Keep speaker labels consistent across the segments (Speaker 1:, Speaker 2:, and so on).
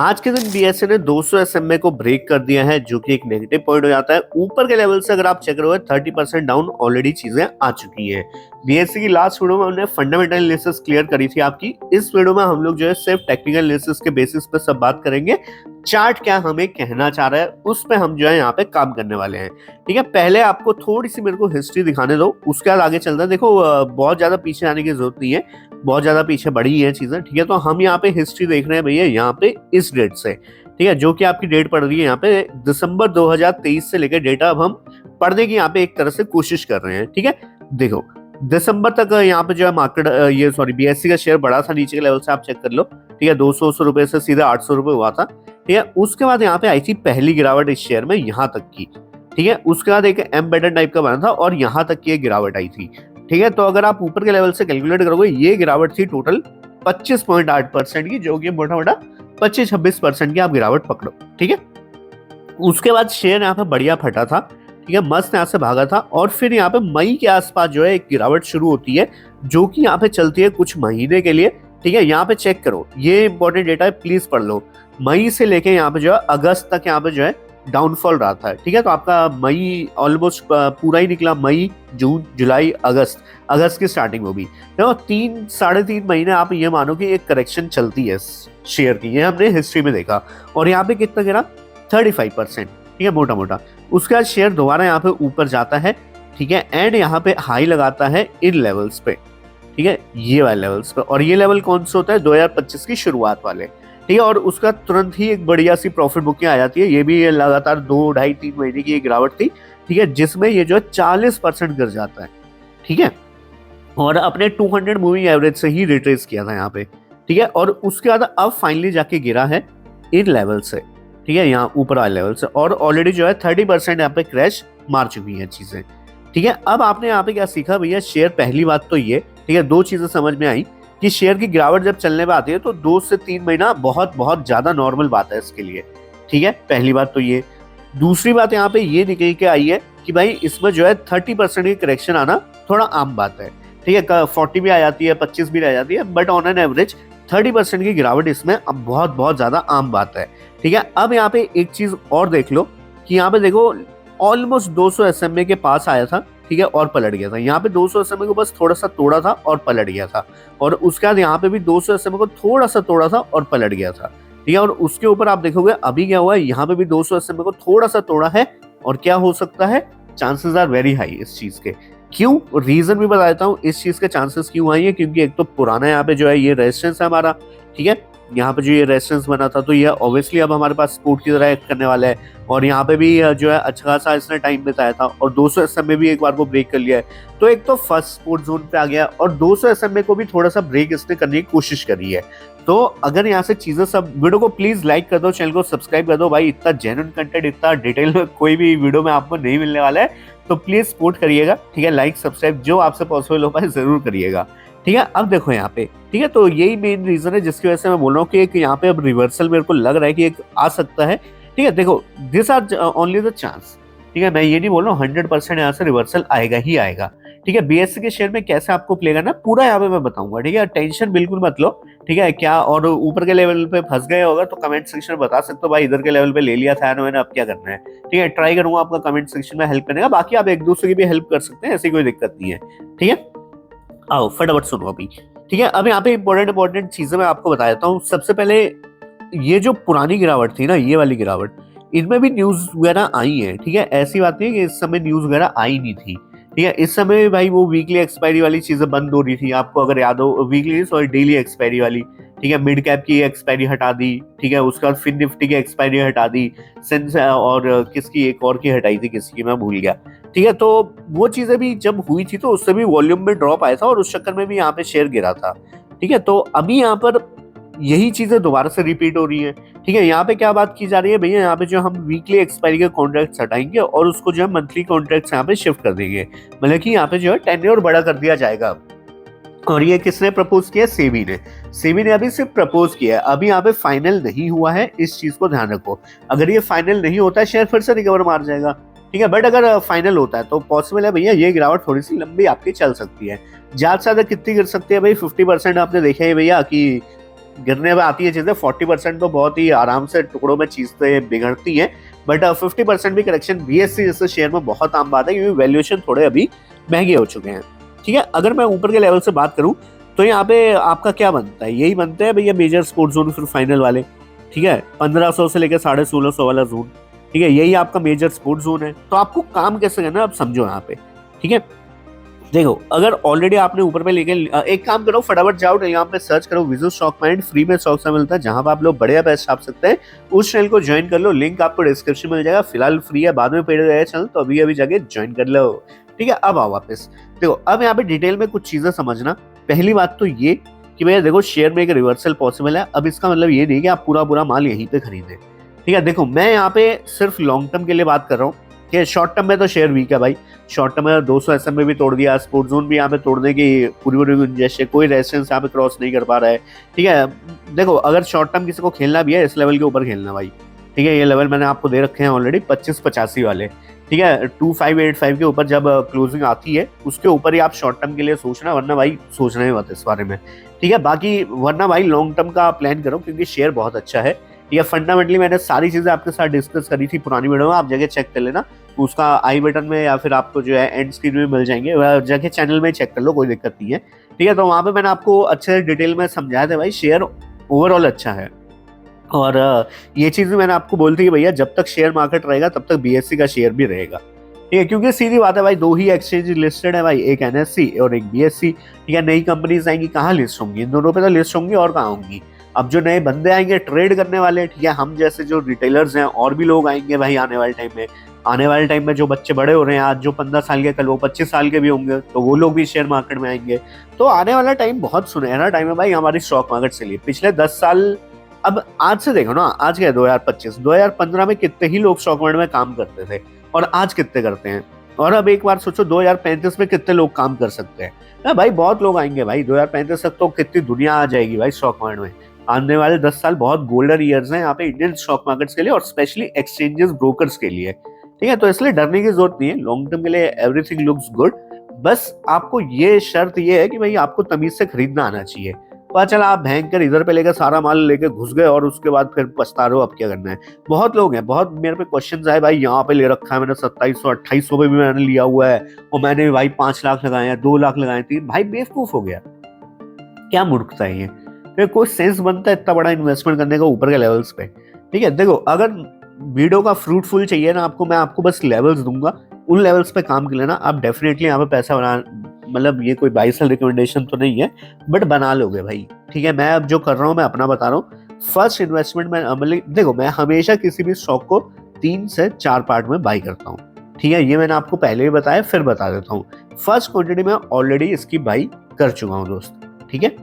Speaker 1: आज के दिन बीएसए ने 200 एसएमए को ब्रेक कर दिया है, जो कि एक नेगेटिव पॉइंट हो जाता है। ऊपर के लेवल से अगर आप चेक करोगे 30% डाउन ऑलरेडी चीजें आ चुकी हैं। बीएसए की लास्ट वीडियो में हमने फंडामेंटल एनालिसिस क्लियर करी थी आपकी। इस वीडियो में हम लोग जो है सिर्फ टेक्निकल एनालिसिस के बेसिस पे सब बात करेंगे। चार्ट क्या हमें कहना चाह रहा है उस पे हम जो है यहाँ पे काम करने वाले हैं। ठीक है, पहले आपको थोड़ी सी मेरे को हिस्ट्री दिखाने दो, उसके बाद आगे चलता है। देखो बहुत ज्यादा पीछे आने की जरूरत नहीं है, बहुत ज्यादा पीछे बढ़ी है चीजें। ठीक है, तो हम यहाँ पे हिस्ट्री देख रहे हैं भैया यहाँ पे इस डेट से। ठीक है, जो कि आपकी डेट पड़ रही है यहाँ पे दिसंबर 2023 से लेकर डेटा अब हम पढ़ने की यहाँ पे एक तरह से कोशिश कर रहे हैं। ठीक है, देखो दिसंबर तक यहाँ पे जो है मार्केट बीएससी का शेयर बढ़ा था, नीचे के लेवल से आप चेक कर लो। ठीक है, 200 रुपए से सीधा 800 रुपए हुआ था। ठीक है, उसके बाद यहाँ पे आई थी पहली गिरावट इस शेयर में यहाँ तक की। ठीक है, उसके बाद एक एम पैटर्न टाइप का बना था और यहाँ तक की एक गिरावट आई थी। ठीक है, तो अगर आप ऊपर के लेवल से कैलकुलेट करोगे ये गिरावट थी टोटल 25.8% की, जो कि मोटा मोटा 25-26% की आप गिरावट पकड़ो। ठीक है, उसके बाद शेयर यहाँ पे बढ़िया फटा था। ठीक है, मस्त यहाँ से भागा था और फिर यहाँ पे मई के आसपास जो है एक गिरावट शुरू होती है, जो कि यहाँ पे चलती है कुछ महीने के लिए। ठीक है, यहाँ पे चेक करो, ये इंपॉर्टेंट डेटा है, प्लीज पढ़ लो। मई से लेके यहाँ पे जो है अगस्त तक यहाँ पे जो है डाउनफॉल रहा था। ठीक है, तो आपका मई ऑलमोस्ट पूरा ही निकला, मई जून जुलाई अगस्त, अगस्त की स्टार्टिंग में भी तो 3-3.5 महीने आप ये मानो कि एक करेक्शन चलती है शेयर की। ये हमने हिस्ट्री में देखा और यहाँ पे कितना गिरा 35%। ठीक है, मोटा मोटा। उसके बाद शेयर दोबारा यहाँ पे ऊपर जाता है। ठीक है, एंड यहाँ पे हाई लगाता है इन लेवल्स पे। ठीक है, ये वाले लेवल्स पे, और ये लेवल कौन से होता है 2025 की शुरुआत वाले। ठीक है, और उसका तुरंत ही एक बढ़िया सी प्रॉफिट बुकिंग आ जाती है। ये भी लगातार 2-2.5-3 महीने की गिरावट थी। ठीक है, जिसमें ये जो है 40% गिर जाता है। ठीक है, और अपने 200 मूविंग एवरेज से ही रिट्रेस किया था यहाँ पे। ठीक है, और उसके बाद अब फाइनली जाके गिरा है इन लेवल से। ठीक है, यहाँ ऊपर वाले लेवल से, और ऑलरेडी जो है 30% यहाँ पे क्रैश मार चुकी है चीजें। ठीक है, अब आपने यहाँ पे क्या सीखा भैया, शेयर पहली बात तो ये, ठीक है, दो चीजें समझ में आई कि शेयर की गिरावट जब चलने पे आती है तो 2 से 3 महीना बहुत बहुत ज्यादा नॉर्मल बात है इसके लिए। ठीक है, पहली बात तो ये। दूसरी बात यहाँ पे ये निकल के आई है कि भाई इसमें जो है 30% की करेक्शन आना थोड़ा आम बात है। ठीक है, 40 भी आ जाती है, 25 भी आ जाती है, बट ऑन एन एवरेज 30% की गिरावट इसमें अब बहुत बहुत ज्यादा आम बात है। ठीक है, अब यहाँ पे एक चीज और देख लो कि यहाँ पे देखो ऑलमोस्ट 200 एसएमए के पास आया था। ठीक है, और पलट गया था। यहाँ पे 200 एसएमए को बस थोड़ा सा तोड़ा था और पलट गया था, और उसके बाद यहाँ पे भी 200 एसएमए को थोड़ा सा तोड़ा था और पलट गया था। ठीक है, और उसके ऊपर आप देखोगे अभी क्या हुआ है, यहाँ पे भी 200 एसएमए को थोड़ा सा तोड़ा है, और क्या हो सकता है, चांसेस आर वेरी हाई इस चीज के। क्यों, रीजन भी बता देता हूँ इस चीज के चांसेस क्यों आई है। क्योंकि एक तो पुराना यहाँ पे जो है ये रेजिस्टेंस है हमारा। ठीक है, यहाँ पे जो ये रेजिस्टेंस बना था तो ये ऑब्वियसली अब हमारे पास सपोर्ट की तरह एक्ट करने वाला है, और यहाँ पे भी जो है अच्छा खासा इसने टाइम बिताया था, और 200 एसएमए भी एक बार को ब्रेक कर लिया है। तो एक तो फर्स्ट सपोर्ट जोन पे आ गया, और 200 एसएमए को भी थोड़ा सा ब्रेक इसने करने की कोशिश करी है। तो अगर यहाँ से चीजें सब, वीडियो को प्लीज लाइक कर दो, चैनल को सब्सक्राइब कर दो भाई। इतना जेन्युइन कंटेंट, इतना डिटेल में कोई भी वीडियो में आपको नहीं मिलने वाला है, तो प्लीज सपोर्ट करिएगा। ठीक है, लाइक सब्सक्राइब जो आपसे पॉसिबल हो पाए जरूर करिएगा। ठीक है, अब देखो यहाँ पे, ठीक है, तो यही मेन रीजन है जिसकी वजह से मैं बोल रहा हूँ कि एक यहाँ पे अब रिवर्सल मेरे को लग रहा है कि एक आ सकता है। ठीक है, देखो this are only the chance. ठीक है, मैं ये नहीं बोल रहा हूँ 100% यहाँ से रिवर्सल आएगा ही आएगा। ठीक है, बीएससी के शेयर में कैसे आपको प्ले करना पूरा यहाँ पे मैं बताऊंगा। ठीक है, टेंशन बिल्कुल मत लो। ठीक है, क्या और ऊपर के लेवल पे फंस गए होगा तो कमेंट सेक्शन में बता सकते हो भाई, इधर के लेवल पे ले लिया था मैंने, अब क्या करना है। ठीक है, ट्राई करूंगा आपका कमेंट सेक्शन में हेल्प करने का। बाकी आप एक दूसरे की भी हेल्प कर सकते हैं, ऐसी कोई दिक्कत नहीं है। ठीक है, आओ फटाफट सुनो अभी। ठीक है, अब यहाँ पे इंपॉर्टेंट चीजें मैं आपको बता देता हूँ। सबसे पहले ये जो पुरानी गिरावट थी ना, ये वाली गिरावट, इनमें भी न्यूज वगैरह आई है। ठीक है, ऐसी बात नहीं है कि इस समय न्यूज वगैरह आई नहीं थी। ठीक है, इस समय भाई वो वीकली एक्सपायरी वाली चीजें बंद हो रही थी, आपको अगर याद हो, वीकली सॉरी डेली एक्सपायरी वाली। ठीक है, मिड कैप की एक्सपायरी हटा दी। ठीक है, उसके बाद फिन निफ्टी की एक्सपायरी हटा दी, सेंस और किसकी एक और की हटाई थी, किसकी मैं भूल गया। ठीक है, तो वो चीजें भी जब हुई थी तो उससे भी वॉल्यूम में ड्रॉप आया था, और उस चक्कर में भी यहाँ पे शेयर गिरा था। ठीक है, तो अभी यहाँ पर यही चीजें दोबारा से रिपीट हो रही है। ठीक है, यहाँ पे क्या बात की जा रही है भैया, यहाँ पे जो हम वीकली एक्सपायरी के कॉन्ट्रैक्ट्स हटाएंगे और उसको जो है मंथली कॉन्ट्रैक्ट्स यहाँ पे शिफ्ट कर देंगे। मतलब कि यहाँ पे जो है टेन्योर बड़ा कर दिया जाएगा। और ये किसने प्रपोज किया, सेबी ने। सेबी ने अभी सिर्फ प्रपोज किया है, अभी यहाँ पे फाइनल नहीं हुआ है, इस चीज को ध्यान रखो। अगर ये फाइनल नहीं होता है शेयर फिर से रिकवर मार जाएगा। ठीक है, बट अगर फाइनल होता है तो पॉसिबल है भैया ये गिरावट थोड़ी सी लंबी आपकी चल सकती है। ज्यादा से ज्यादा कितनी गिर सकती है भाई, 50% आपने देखा है भैया कि गिरने पे आती है चीजें, 40% तो बहुत ही आराम से टुकड़ों में चीजें बिगड़ती हैं, बट 50% भी करेक्शन बीएससी जैसे शेयर में बहुत आम बात है, क्योंकि वैल्यूएशन थोड़े अभी महंगे हो चुके हैं। ठीक है, अगर मैं ऊपर के लेवल से बात करूं तो यहाँ पे आपका क्या बनता है, यही बनते हैं भैया मेजर स्पोर्ट्स जोन फिर फाइनल वाले। ठीक है, 1500 से लेकर 1650 वाला जोन, ठीक है, यही आपका मेजर स्पोर्ट्स जोन है। तो आपको काम कैसे करना है आप समझो यहाँ पे। ठीक है, देखो अगर ऑलरेडी आपने ऊपर पे लेके, एक काम करो फटाफट जाओ यहाँ पे सर्च करो विजुअल स्टॉक माइंड, फ्री में स्टॉक से मिलता है जहां पे आप लोग बढ़िया पैसे छाप सकते हैं। उस चैनल को ज्वाइन कर लो, लिंक आपको डिस्क्रिप्शन में मिल जाएगा। फिलहाल फ्री है, बाद में पेड रहेगा चैनल, तो अभी अभी जाके ज्वाइन कर लो। ठीक है, अब आओ वापस। देखो अब यहाँ पे डिटेल में कुछ चीजें समझना। पहली बात तो ये कि भैया देखो शेयर में एक रिवर्सल पॉसिबल है। अब इसका मतलब ये नहीं कि आप पूरा पूरा माल यहीं पे खरीदें। ठीक है, देखो मैं यहाँ पे सिर्फ लॉन्ग टर्म के लिए बात कर रहा हूँ कि शॉर्ट टर्म में तो शेयर वीक है भाई। शॉर्ट टर्म में 200 एसएम में भी तोड़ दिया, स्पोर्ट जोन भी यहाँ पे तोड़ने की पूरी पूरी गुंजाइश है, कोई रेजिस्टेंस यहाँ पे क्रॉस नहीं कर पा रहा है। ठीक है, देखो अगर शॉर्ट टर्म किसी को खेलना भी है इस लेवल के ऊपर खेलना भाई। ठीक है, ये लेवल मैंने आपको दे रखे हैं ऑलरेडी 2585 वाले। ठीक है, 2585 के ऊपर जब क्लोजिंग आती है उसके ऊपर ही आप शॉर्ट टर्म के लिए सोचना, वरना भाई सोचना ही मत इस बारे में। ठीक है, बाकी वरना भाई लॉन्ग टर्म का प्लान करो क्योंकि शेयर बहुत अच्छा है। ये फंडामेंटली मैंने सारी चीजें आपके साथ डिस्कस करी थी पुरानी वीडियो में, आप जगह चेक कर लेना, उसका आई बटन में या फिर आपको जो है एंड स्क्रीन में मिल जाएंगे, जगह चैनल में चेक कर लो, कोई दिक्कत नहीं है। ठीक है, तो वहां पे मैंने आपको अच्छे से डिटेल में समझाया था भाई शेयर ओवरऑल अच्छा है। और ये चीज भी मैंने आपको बोली थी कि भैया जब तक शेयर मार्केट रहेगा तब तक बीएससी का शेयर भी रहेगा। ठीक है, क्योंकि सीधी बात है भाई, दो ही एक्सचेंज लिस्टेड है भाई, एक एनएससी और एक बीएससी। ठीक है, नई कंपनीज आएंगी कहाँ लिस्ट होंगी, इन दोनों पे तो लिस्ट होंगी और कहाँ होंगी। अब जो नए बंदे आएंगे ट्रेड करने वाले, ठीक है, हम जैसे जो रिटेलर्स हैं और भी लोग आएंगे भाई आने वाले टाइम में। आने वाले टाइम में जो बच्चे बड़े हो रहे हैं, आज जो 15 साल के कल वो 25 साल के भी होंगे, तो वो लोग भी शेयर मार्केट में आएंगे। तो आने वाला टाइम बहुत सुनहरा टाइम है भाई हमारी स्टॉक मार्केट से लिए। पिछले 10 साल, अब आज से देखो ना, आज क्या है 2025, 2015 में कितने ही लोग स्टॉक मार्केट में काम करते थे और आज कितने करते हैं। और अब एक बार सोचो 2035 में कितने लोग काम कर सकते हैं। ना भाई बहुत लोग आएंगे भाई, 2035 तक तो कितनी दुनिया आ जाएगी भाई स्टॉक मार्केट में। आने वाले 10 साल बहुत गोल्डन ईयर्स हैं यहाँ पे इंडियन स्टॉक मार्केट्स के लिए और स्पेशली एक्सचेंजेस ब्रोकर्स के लिए। ठीक है, तो इसलिए डरने की जरूरत नहीं है, लॉन्ग टर्म के लिए एवरीथिंग लुक्स गुड। बस आपको ये शर्त ये है कि भाई आपको तमीज से खरीदना आना चाहिए। पता चला आप भयंकर इधर पे लेकर सारा माल लेके घुस गए और उसके बाद फिर पछता रहे हो अब क्या करना है। बहुत लोग हैं, बहुत मेरे पे क्वेश्चंस आए भाई, यहाँ पे ले रखा है मैंने 2700 2800 पे भी मैंने लिया हुआ है और मैंने भी भाई 5 लाख लगाए हैं, 2 लाख लगाए थे। भाई बेवकूफ हो गया, क्या मूर्खता है ये, फिर कोई सेंस बनता है इतना बड़ा इन्वेस्टमेंट करने का ऊपर के लेवल्स पे। ठीक है, देखो अगर वीडियो का फ्रूटफुल चाहिए ना आपको, मैं आपको बस लेवल्स दूंगा, उन लेवल्स पे काम कर लेना, आप डेफिनेटली यहाँ पे पैसा बना, मतलब ये कोई 22 साल रिकमेंडेशन तो नहीं है बट बना लोगे भाई। ठीक है, मैं अब जो कर रहा हूँ मैं अपना बता रहा हूँ। फर्स्ट इन्वेस्टमेंट में मतलब देखो मैं हमेशा किसी भी स्टॉक को 3 से 4 पार्ट में बाई करता हूँ। ठीक है, ये मैंने आपको पहले भी बताया, फिर बता देता हूँ। फर्स्ट क्वांटिटी में ऑलरेडी इसकी बाई कर चुका हूँ दोस्त। ठीक है,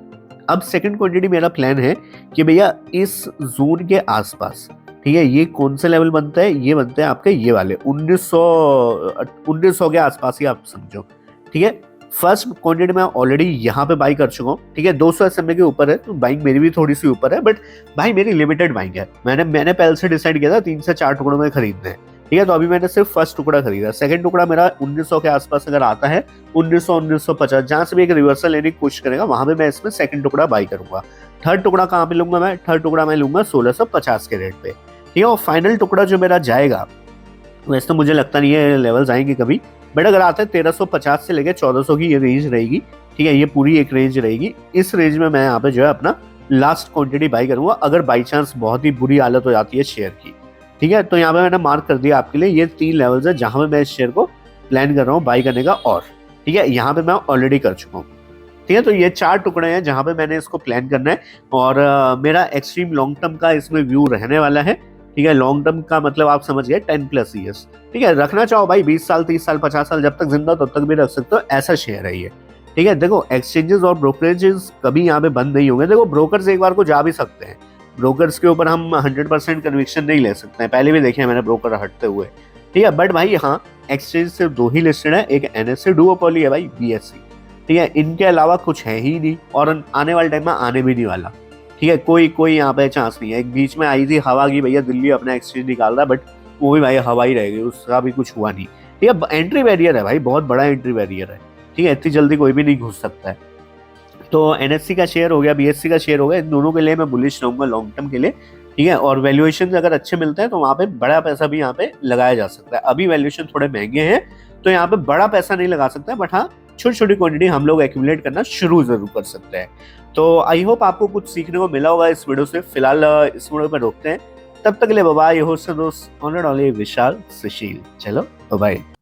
Speaker 1: अब सेकंड क्वांटिटी मेरा प्लान है कि भैया इस जोन के आसपास, ठीक है, ये कौन सा लेवल बनता है, ये बनते हैं आपके ये वाले 1900 के आसपास ही आप समझो। ठीक है, फर्स्ट क्वांटिटी में ऑलरेडी यहाँ पे बाई कर चुका हूँ। ठीक है, 200 एसएमए के ऊपर है, तो बाइंग मेरी भी थोड़ी सी ऊपर है, बट भाई मेरी लिमिटेड बाइंग है। मैंने पहले से डिसाइड किया था 3 से 4 टुकड़ों में खरीदने हैं। ठीक है, तो अभी मैंने सिर्फ फर्स्ट टुकड़ा खरीदा। सेकंड टुकड़ा मेरा 1900 के आसपास अगर आता है, 1900 1950 जहां से भी एक रिवर्सल लेने की कोशिश करेगा वहां पे मैं इसमें सेकंड टुकड़ा बाई करूंगा। थर्ड टुकड़ा कहाँ पे लूंगा मैं, थर्ड टुकड़ा मैं लूंगा 1650 के रेट पे। ठीक है, और फाइनल टुकड़ा जो मेरा जाएगा, वैसे तो मुझे लगता नहीं है लेवल्स आएंगे कभी, बट अगर आता है 1350 से लेकर 1400 की ये रेंज रहेगी। ठीक है, ये पूरी एक रेंज रहेगी, इस रेंज में मैं यहाँ पे जो है अपना लास्ट क्वांटिटी बाई करूंगा अगर बाई चांस बहुत ही बुरी हालत हो जाती है शेयर की। ठीक है, तो यहाँ पे मैंने मार्क कर दिया आपके लिए, ये 3 लेवल्स है जहां पे मैं इस शेयर को प्लान कर रहा हूँ बाई करने का। और ठीक है, यहाँ पे मैं ऑलरेडी कर चुका हूँ। ठीक है, तो ये 4 टुकड़े हैं जहां पे मैंने इसको प्लान करना है और मेरा एक्सट्रीम लॉन्ग टर्म का इसमें व्यू रहने वाला है। ठीक है, लॉन्ग टर्म का मतलब आप समझ गए 10+ ईयर्स। ठीक है, रखना चाहो भाई 20 साल 30 साल 50 साल, जब तक जिंदा हो तब तक भी रख सकते हो, ऐसा शेयर है ये। ठीक है, देखो एक्सचेंजेस और ब्रोकरेजेस कभी यहाँ पे बंद नहीं होंगे। देखो ब्रोकर्स एक बार को जा भी सकते हैं, ब्रोकर्स के ऊपर हम 100% कन्विक्शन नहीं ले सकते हैं, पहले भी देखे हैं मैंने ब्रोकर हटते हुए। ठीक है, बट भाई हाँ एक्सचेंज सिर्फ 2 ही लिस्टेड है, एक एनएससी डुओपोली है भाई बीएससी। ठीक है, इनके अलावा कुछ है ही नहीं और आने वाले टाइम में आने भी नहीं वाला। ठीक है, कोई यहाँ पे चांस नहीं है। एक बीच में आई थी हवा की, भैया दिल्ली अपना एक्सचेंज निकाल रहा है, बट वो भी भाई हवा ही रहेगी, उसका भी कुछ हुआ नहीं। ठीक है, एंट्री बैरियर है भाई, बहुत बड़ा एंट्री बैरियर है। ठीक है, इतनी जल्दी कोई भी नहीं घुस सकता है। तो एनएससी का शेयर हो गया, बीएससी का शेयर हो गया, इन दोनों के लिए मैं बुलिश रहूंगा लॉन्ग टर्म के लिए, ठीक है। और वैल्यूएशन अगर अच्छे मिलते हैं तो वहाँ पे बड़ा पैसा भी यहाँ पे लगाया जा सकता है। अभी वैल्यूएशन थोड़े महंगे हैं तो यहाँ पे बड़ा पैसा नहीं लगा सकता, बट हाँ छोटी छोटी क्वांटिटी हम लोग एक्यूमुलेट करना शुरू जरूर कर सकते हैं। तो आई होप आपको कुछ सीखने को मिला होगा इस वीडियो से। फिलहाल इस वीडियो पर रोकते हैं, तब तक के लिए बाय, होस्ट दोस्त ऑनर ऑनली विशाल सुशील। चलो बाय।